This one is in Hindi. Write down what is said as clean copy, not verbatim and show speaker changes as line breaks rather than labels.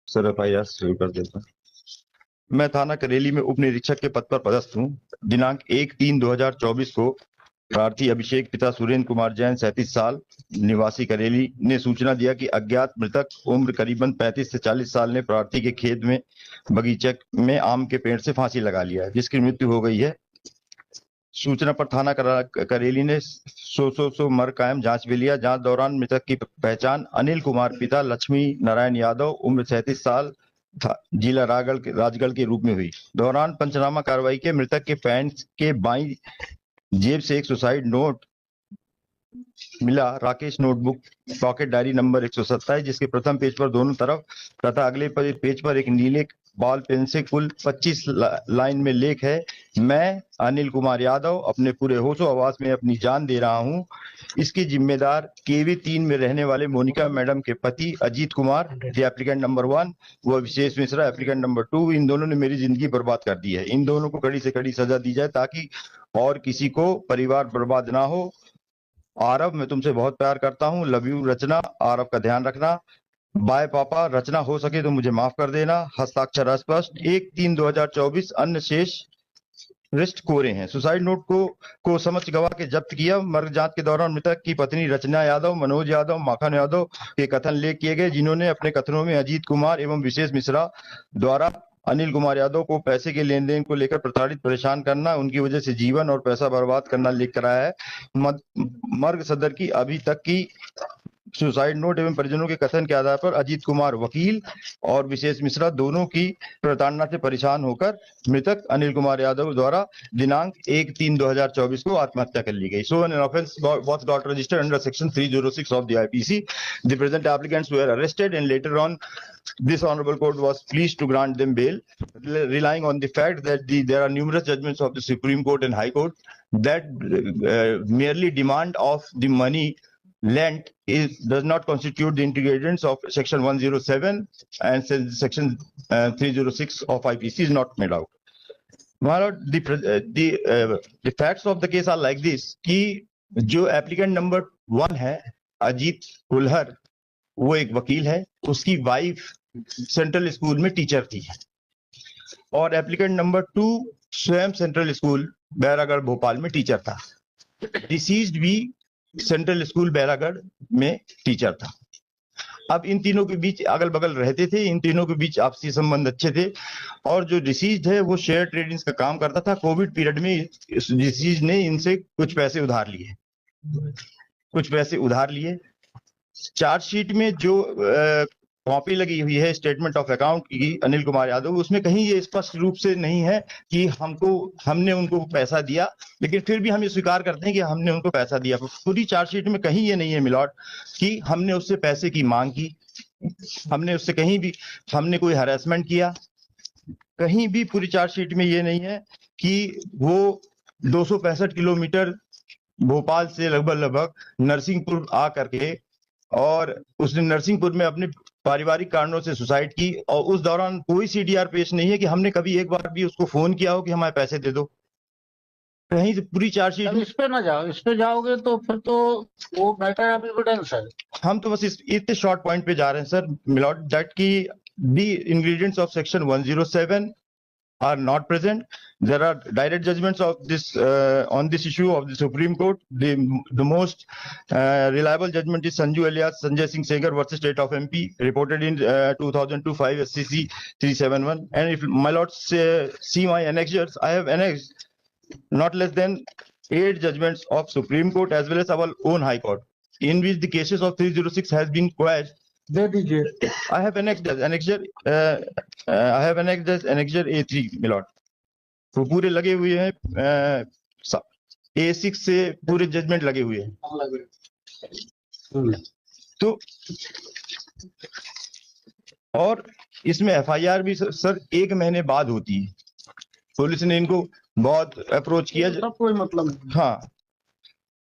सर एफआईआर शुरू कर देता हूं। मैं थाना करेली में उप निरीक्षक के पद पर पदस्थ हूं। दिनांक 1/3/2024 को प्रार्थी अभिषेक पिता सुरेंद्र कुमार जैन 37 साल निवासी करेली ने सूचना दिया कि अज्ञात मृतक उम्र करीबन 35 से 40 साल ने प्रार्थी के खेत में बगीचे में आम के पेड़ से फांसी लगा लिया है, जिसकी मृत्यु हो गई है। सूचना पर थाना करेली ने सो मर कायम जांच में लिया। जांच दौरान मृतक की पहचान अनिल कुमार पिता लक्ष्मी नारायण यादव उम्र 37 साल जिला राजगढ़ के रूप में हुई। दौरान पंचनामा कार्रवाई के मृतक के पैंट के बाईं जेब से एक सुसाइड नोट मिला। Rakesh notebook pocket diary number 127, जिसके प्रथम पेज पर दोनों तरफ तथा अगले पेज पर एक नीले बॉल पेन से कुल 25 लाइन में लेख है। मैं अनिल कुमार यादव अपने पूरे होशो आवास में अपनी जान दे रहा हूं। इसके जिम्मेदार केवी 3 में रहने वाले मोनिका मैडम के पति अजीत कुमार एप्लीकेंट नंबर 1 व विशेष मिश्रा एप्लीकेंट नंबर 2। इन दोनों ने मेरी जिंदगी बर्बाद कर दी है। इन दोनों को कड़ी से कड़ी सजा दी जाए ताकि और किसी को परिवार बर्बाद ना हो। आरव, मैं तुमसे बहुत प्यार करता हूँ। लव यू रचना। आरव का ध्यान रखना। बाय पापा। रचना, हो सके तो मुझे माफ कर देना। हस्ताक्षर अस्पष्ट। 1/3/2024। अन्य शेष रिस्ट कोरे हैं। सुसाइड नोट को समझ गवाह के जब्त किया। मर्ग जांच के दौरान मृतक की पत्नी रचना यादव, मनोज यादव, माखन यादव के कथन लेख किए गए, जिन्होंने अपने कथनों में अजीत कुमार एवं विशेष मिश्रा द्वारा अनिल कुमार यादव को पैसे के लेन देन को लेकर प्रताड़ित परेशान करना, उनकी वजह से जीवन और पैसा बर्बाद करना लिख कराया है। मर्ग सदर की अभी तक की सुसाइड नोट एवं परिजनों के कथन के आधार पर अजीत कुमार वकील और विशेष मिश्रा दोनों की प्रताड़ना से परेशान होकर मृतक अनिल कुमार यादव द्वारा दिनांक 1/3/2024 को आत्महत्या कर ली गई। So an offence was got registered under section 306 of the IPC. The present applicants were arrested and later on this honorable court was pleased to grant them bail, relying on the fact that there are numerous judgments of the Supreme Court and High Court that merely demand of the money lent does not constitute the ingredients of section 107 and section 306 of IPC is not made out. My lord, the facts of the case are like this कि जो एप्लीकेंट नंबर 1 है अजीत कुल्हर, वो एक वकील है। उसकी वाइफ सेंट्रल स्कूल में टीचर थी और एप्लीकेंट नंबर 2 स्वयं सेंट्रल स्कूल बैरागढ़ भोपाल में टीचर था। डिसीज्ड भी सेंट्रल स्कूल बैरागढ़ में टीचर था। अब इन तीनों के बीच अगल बगल रहते थे। इन तीनों के बीच आपसी संबंध अच्छे थे और जो डिसीज्ड है वो शेयर ट्रेडिंग का काम करता था। कोविड पीरियड में डिसीज्ड ने इनसे कुछ पैसे उधार लिए। चार्जशीट में जो कॉपी लगी हुई है स्टेटमेंट ऑफ अकाउंट की अनिल कुमार यादव, उसमें कहीं ये स्पष्ट रूप से नहीं है कि हमने उनको पैसा दिया, लेकिन फिर भी हम ये स्वीकार करते हैं कि हमने उनको पैसा दिया। पूरी चार्जशीट में कहीं ये नहीं है मिलॉर्ड कि हमने उससे पैसे की मांग की, हमने उससे कहीं भी हमने कोई हरासमेंट किया। कहीं भी पूरी चार्जशीट में ये नहीं है कि वो 265 किलोमीटर भोपाल से लगभग नरसिंहपुर आ करके और उसने नरसिंहपुर में अपने पारिवारिक कारणों से सुसाइड की और उस दौरान कोई सीडीआर पेश नहीं है कि हमने कभी एक बार भी उसको फोन किया हो कि हमारे पैसे दे दो। कहीं से पूरी चार्जशीट
इस पे ना जाओ, इस पे जाओगे तो फिर तो वो मैटर ऑफ एविडेंस है।
हम तो बस इतने शॉर्ट पॉइंट पे जा रहे हैं सर मिलॉर्ड, दैट की the ingredients of section 107 are not present. There are direct judgments of this on this issue of the Supreme Court. The most reliable judgment is Sanju alias Sanjay Singh Segar versus State of MP, reported in 2002-5 SCC 371. And if my lords see my annexures, I have annexed not less than 8 judgments of Supreme Court as well as our own High Court, in which the cases of 306 has been quashed.
दे दीजिए।
I have annexed annexure A3 my lord. तो पूरे लगे हुए हैं A6 से पूरे जजमेंट लगे हुए हैं। तो और इसमें एफआईआर भी सर 1 महीने बाद होती है। पुलिस ने इनको बहुत अप्रोच किया।
कोई मतलब नहीं।
हाँ,